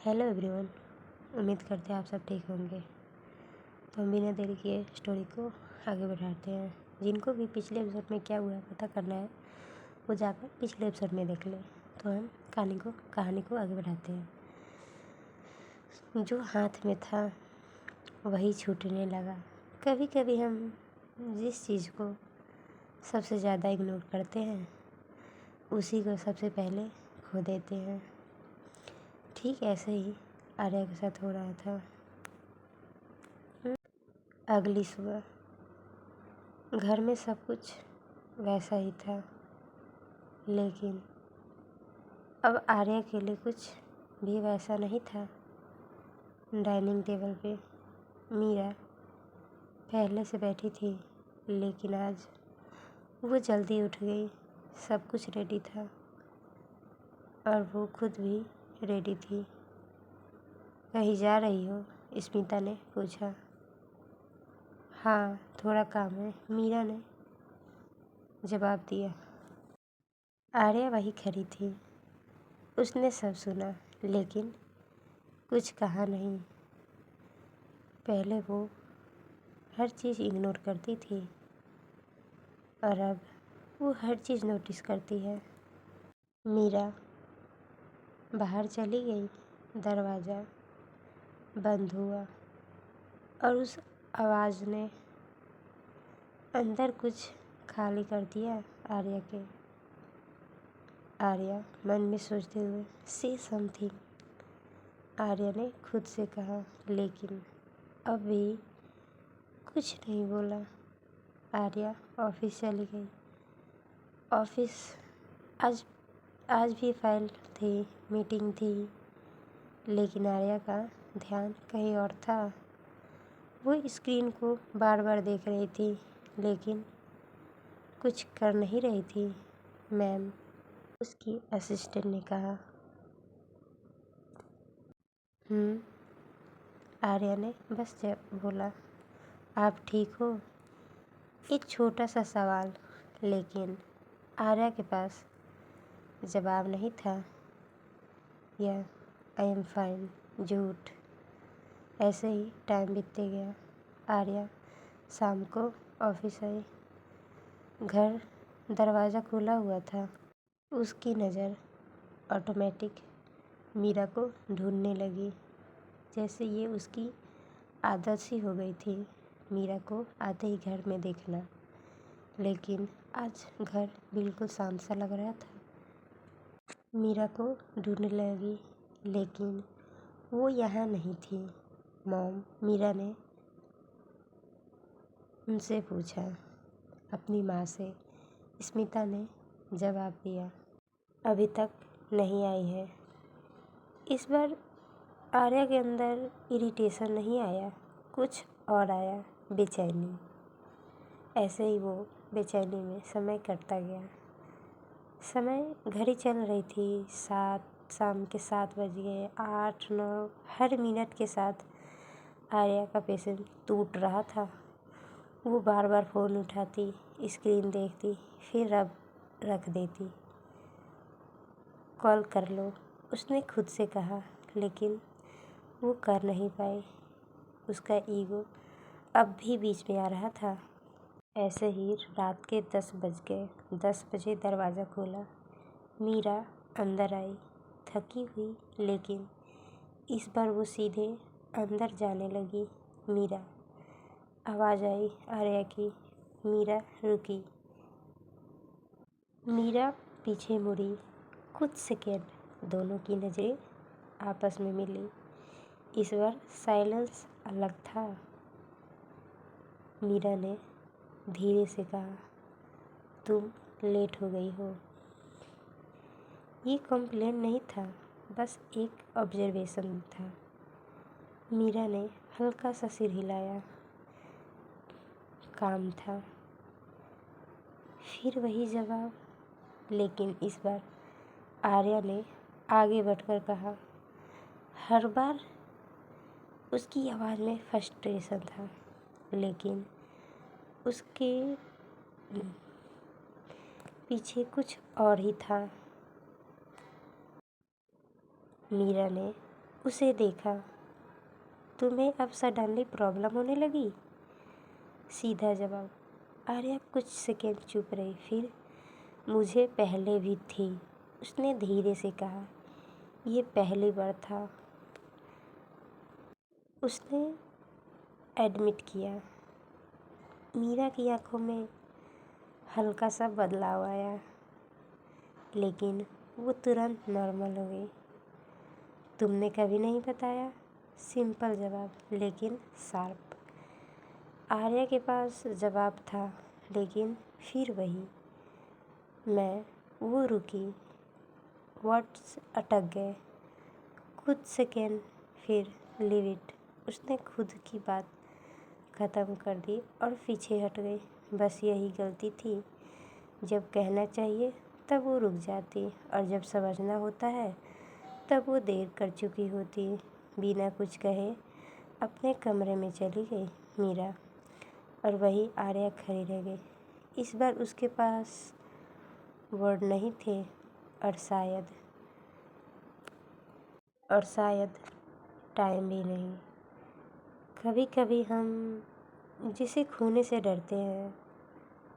Hello everyone, उम्मीद करते हैं आप सब ठीक होंगे। तो हम बिना देरी किए स्टोरी को आगे बढ़ाते हैं। जिनको भी पिछले एपिसोड में क्या हुआ पता करना है वो जाकर पिछले एपिसोड में देख लें। तो हम कहानी को आगे बढ़ाते हैं। जो हाथ में था वही छूटने लगा। कभी कभी हम जिस चीज़ को सबसे ज़्यादा इग्नोर करते हैं उसी को सबसे पहले खो देते हैं। ठीक ऐसे ही आर्या के साथ हो रहा था। अगली सुबह घर में सब कुछ वैसा ही था, लेकिन अब आर्या के लिए कुछ भी वैसा नहीं था। डाइनिंग टेबल पे मीरा पहले से बैठी थी, लेकिन आज वो जल्दी उठ गई। सब कुछ रेडी था और वो खुद भी रेडी थी। कहीं जा रही हो? स्मिता ने पूछा। हाँ, थोड़ा काम है, मीरा ने जवाब दिया। आर्या वही खड़ी थी। उसने सब सुना लेकिन कुछ कहा नहीं। पहले वो हर चीज़ इग्नोर करती थी और अब वो हर चीज़ नोटिस करती है। मीरा बाहर चली गई, दरवाज़ा बंद हुआ और उस आवाज़ ने अंदर कुछ खाली कर दिया आर्या के। आर्या मन में सोचते हुए से समथिंग आर्या ने खुद से कहा, लेकिन अब भी कुछ नहीं बोला। आर्या ऑफिस चली गई। ऑफिस आज भी फाइल थी, मीटिंग थी, लेकिन आर्या का ध्यान कहीं और था। वो स्क्रीन को बार बार देख रही थी, लेकिन कुछ कर नहीं रही थी। मैम, उसकी असिस्टेंट ने कहा। आर्या ने बस बोला, आप ठीक हो? एक छोटा सा सवाल, लेकिन आर्या के पास जवाब नहीं था। यह आई एम फाइन झूठ। ऐसे ही टाइम बीतते गया। आर्या शाम को ऑफिस आई। घर दरवाज़ा खुला हुआ था। उसकी नज़र ऑटोमेटिक मीरा को ढूंढने लगी, जैसे ये उसकी आदत सी हो गई थी मीरा को आते ही घर में देखना। लेकिन आज घर बिल्कुल शांत सा लग रहा था। मीरा को ढूंढने लगी, लेकिन वो यहाँ नहीं थी। मॉम, मीरा ने उनसे पूछा, अपनी माँ से। स्मिता ने जवाब दिया, अभी तक नहीं आई है। इस बार आर्या के अंदर इरिटेशन नहीं आया, कुछ और आया, बेचैनी। ऐसे ही वो बेचैनी में समय कटता गया। समय घड़ी चल रही थी। शाम के 7 बज गए। 8-9 हर मिनट के साथ आर्या का पेशेंस टूट रहा था। वो बार बार फ़ोन उठाती, स्क्रीन देखती, फिर अब रख देती। कॉल कर लो, उसने खुद से कहा, लेकिन वो कर नहीं पाई। उसका ईगो अब भी बीच में आ रहा था। ऐसे ही रात के 10 बज गए। 10 बजे दरवाज़ा खोला। मीरा अंदर आई, थकी हुई, लेकिन इस बार वो सीधे अंदर जाने लगी। मीरा, आवाज़ आई आर्या की। मीरा रुकी। मीरा पीछे मुड़ी। कुछ सेकेंड दोनों की नज़रें आपस में मिली। इस बार साइलेंस अलग था। मीरा ने धीरे से कहा, तुम लेट हो गई हो। ये कंप्लेन नहीं था, बस एक ऑब्जर्वेशन था। मीरा ने हल्का सा सिर हिलाया। काम था। फिर वही जवाब, लेकिन इस बार आर्या ने आगे बढ़कर कहा। हर बार उसकी आवाज़ में फ्रस्ट्रेशन था, लेकिन उसके पीछे कुछ और ही था। मीरा ने उसे देखा। तुम्हें अब सडनली प्रॉब्लम होने लगी? सीधा जवाब। आर्या कुछ सेकंड चुप रही, फिर मुझे पहले भी थी, उसने धीरे से कहा। ये पहली बार था, उसने एडमिट किया। मीरा की आंखों में हल्का सा बदलाव आया, लेकिन वो तुरंत नॉर्मल हो गई। तुमने कभी नहीं बताया? सिंपल जवाब, लेकिन शार्प। आर्या के पास जवाब था, लेकिन फिर वही। वो रुकी, वर्ड्स अटक गए। कुछ सेकेंड, फिर लीव इट। उसने खुद की बात ख़त्म कर दी और पीछे हट गई। बस यही गलती थी, जब कहना चाहिए तब वो रुक जाती, और जब समझना होता है तब वो देर कर चुकी होती। बिना कुछ कहे अपने कमरे में चली गई मीरा, और वही आर्या खड़ी रह गई। इस बार उसके पास वर्ड नहीं थे, और शायद टाइम भी नहीं। कभी कभी हम जिसे खोने से डरते हैं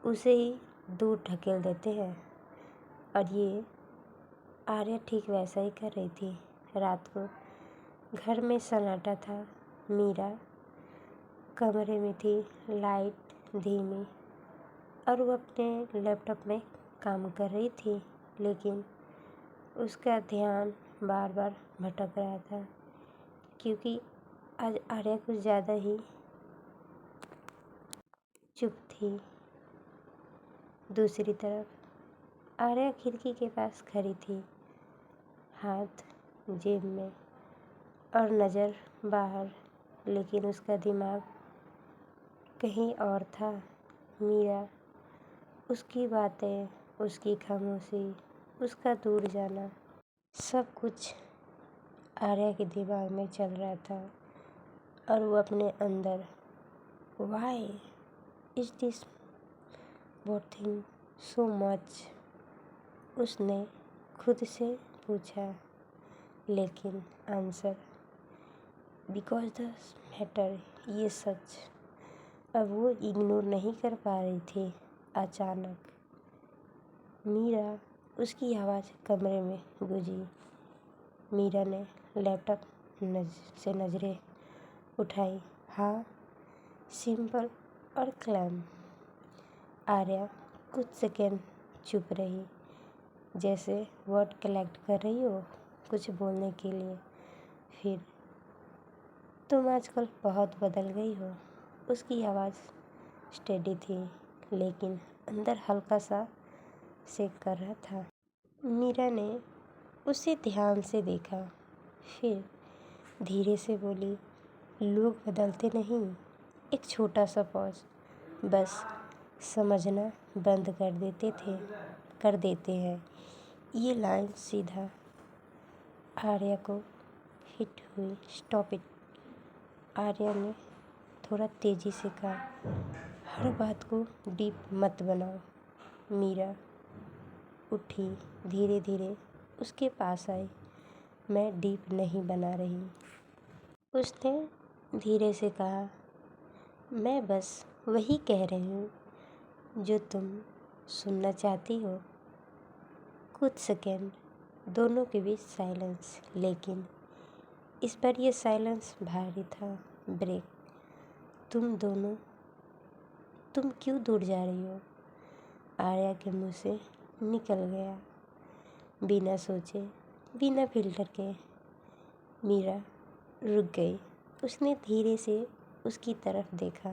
उसे ही दूर ढकेल देते हैं, और ये आर्या ठीक वैसा ही कर रही थी। रात को घर में सन्नाटा था। मीरा कमरे में थी, लाइट धीमी, और वो अपने लैपटॉप में काम कर रही थी, लेकिन उसका ध्यान बार बार भटक रहा था, क्योंकि आज आर्या कुछ ज़्यादा ही चुप थी। दूसरी तरफ आर्या खिड़की के पास खड़ी थी, हाथ जेब में और नज़र बाहर, लेकिन उसका दिमाग कहीं और था। मीरा, उसकी बातें, उसकी खामोशी, उसका दूर जाना, सब कुछ आर्या के दिमाग में चल रहा था, और वो अपने अंदर, why is this bothering so much, उसने खुद से पूछा। लेकिन आंसर, बिकॉज द मैटर, ये सच अब वो इग्नोर नहीं कर पा रही थी। अचानक मीरा, उसकी आवाज़ कमरे में गूंजी। मीरा ने लैपटॉप से नज़रें उठाई। हाँ, सिंपल और क्लैम। आर्या कुछ सेकेंड चुप रही, जैसे वर्ड कलेक्ट कर रही हो कुछ बोलने के लिए। फिर, तुम आजकल बहुत बदल गई हो। उसकी आवाज़ स्टेडी थी, लेकिन अंदर हल्का सा शेक कर रहा था। मीरा ने उसे ध्यान से देखा, फिर धीरे से बोली, लोग बदलते नहीं। एक छोटा सा पॉज, बस समझना बंद कर देते हैं। ये लाइन सीधा आर्या को हिट हुई। स्टॉप इट, आर्या ने थोड़ा तेजी से कहा। हर बात को डीप मत बनाओ। मीरा उठी, धीरे धीरे उसके पास आई। मैं डीप नहीं बना रही, उसने धीरे से कहा। मैं बस वही कह रही हूँ जो तुम सुनना चाहती हो। कुछ सेकेंड दोनों के बीच साइलेंस, लेकिन इस बार ये साइलेंस भारी था। ब्रेक। तुम क्यों दूर जा रही हो? आर्या के मुंह से निकल गया, बिना सोचे, बिना फिल्टर के। मीरा रुक गई। उसने धीरे से उसकी तरफ देखा।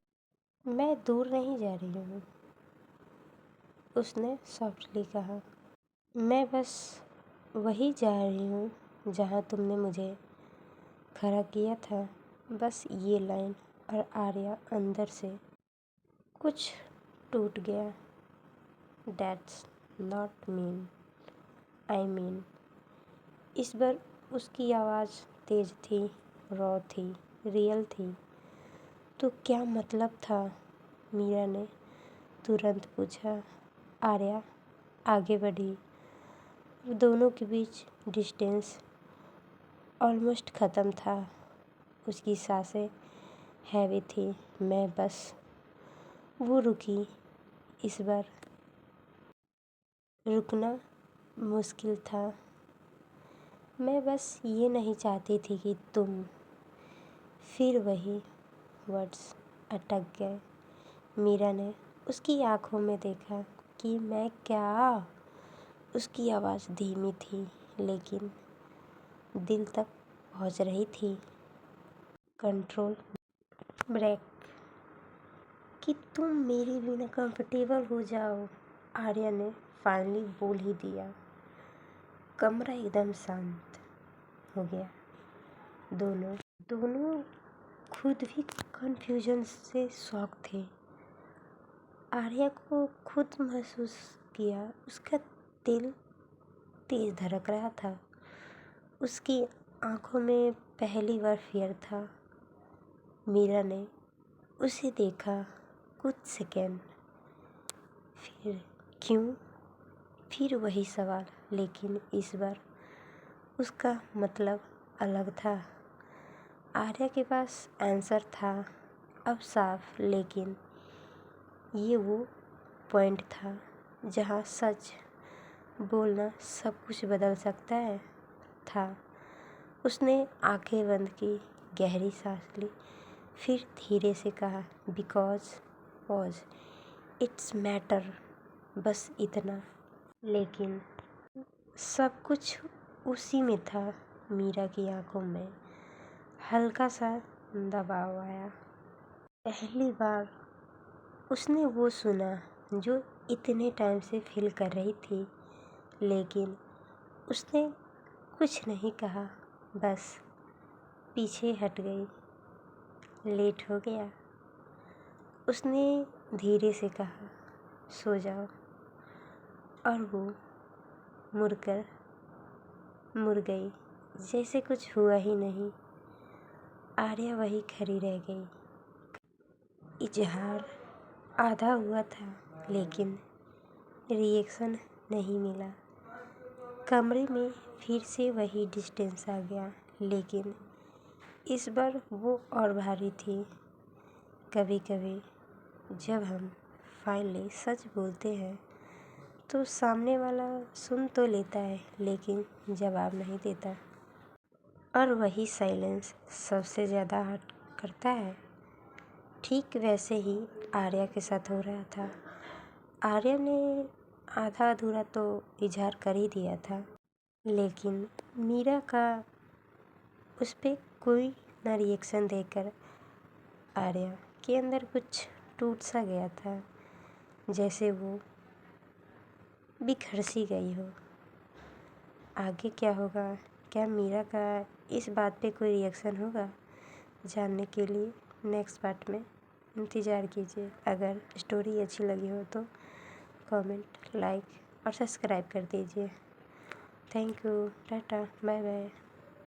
मैं दूर नहीं जा रही हूँ, उसने सॉफ्टली कहा। मैं बस वही जा रही हूँ जहाँ तुमने मुझे खड़ा किया था। बस ये लाइन, और आर्या अंदर से कुछ टूट गया। That's not mean, I mean। इस बार उसकी आवाज़ तेज थी, रॉ थी, रियल थी। तो क्या मतलब था? मीरा ने तुरंत पूछा। आर्या आगे बढ़ी। दोनों के बीच डिस्टेंस ऑलमोस्ट ख़त्म था। उसकी सांसें हैवी थी। मैं बस वो रुकी। इस बार रुकना मुश्किल था। मैं बस ये नहीं चाहती थी कि तुम। फिर वही वर्ड्स अटक गए। मीरा ने उसकी आंखों में देखा कि मैं क्या। उसकी आवाज़ धीमी थी लेकिन दिल तक पहुंच रही थी। Control break. कि तुम मेरे बिना कंफर्टेबल हो जाओ। आर्या ने फाइनली बोल ही दिया। कमरा एकदम शांत हो गया। दोनों खुद भी कंफ्यूजन से शॉक थे। आर्या को खुद महसूस किया उसका दिल तेज धड़क रहा था। उसकी आंखों में पहली बार फियर था। मीरा ने उसे देखा कुछ सेकेंड। फिर क्यों? फिर वही सवाल, लेकिन इस बार उसका मतलब अलग था। आर्या के पास आंसर था अब साफ, लेकिन ये वो पॉइंट था जहाँ सच बोलना सब कुछ बदल सकता है था। उसने आंखें बंद की, गहरी सांस ली, फिर धीरे से कहा, बिकॉज पॉज इट्स मैटर। बस इतना। लेकिन सब कुछ उसी में था। मीरा की आंखों में हल्का सा दबाव आया। पहली बार उसने वो सुना जो इतने टाइम से फील कर रही थी, लेकिन उसने कुछ नहीं कहा, बस पीछे हट गई। लेट हो गया। उसने धीरे से कहा, सो जाओ, और वो मुड़ गई जैसे कुछ हुआ ही नहीं। आर्या वही खड़ी रह गई। इजहार आधा हुआ था लेकिन रिएक्शन नहीं मिला। कमरे में फिर से वही डिस्टेंस आ गया, लेकिन इस बार वो और भारी थी। कभी कभी जब हम फाइनली सच बोलते हैं तो सामने वाला सुन तो लेता है लेकिन जवाब नहीं देता, और वही साइलेंस सबसे ज़्यादा हर्ट करता है। ठीक वैसे ही आर्या के साथ हो रहा था। आर्या ने आधा अधूरा तो इजहार कर ही दिया था, लेकिन मीरा का उस पर कोई ना रिएक्शन देकर आर्या के अंदर कुछ टूट सा गया था, जैसे वो बिखर सी गई हो। आगे क्या होगा? क्या मीरा का इस बात पे कोई रिएक्शन होगा? जानने के लिए नेक्स्ट पार्ट में इंतज़ार कीजिए। अगर स्टोरी अच्छी लगी हो तो कमेंट, लाइक और सब्सक्राइब कर दीजिए। Thank you. Tata, bye bye.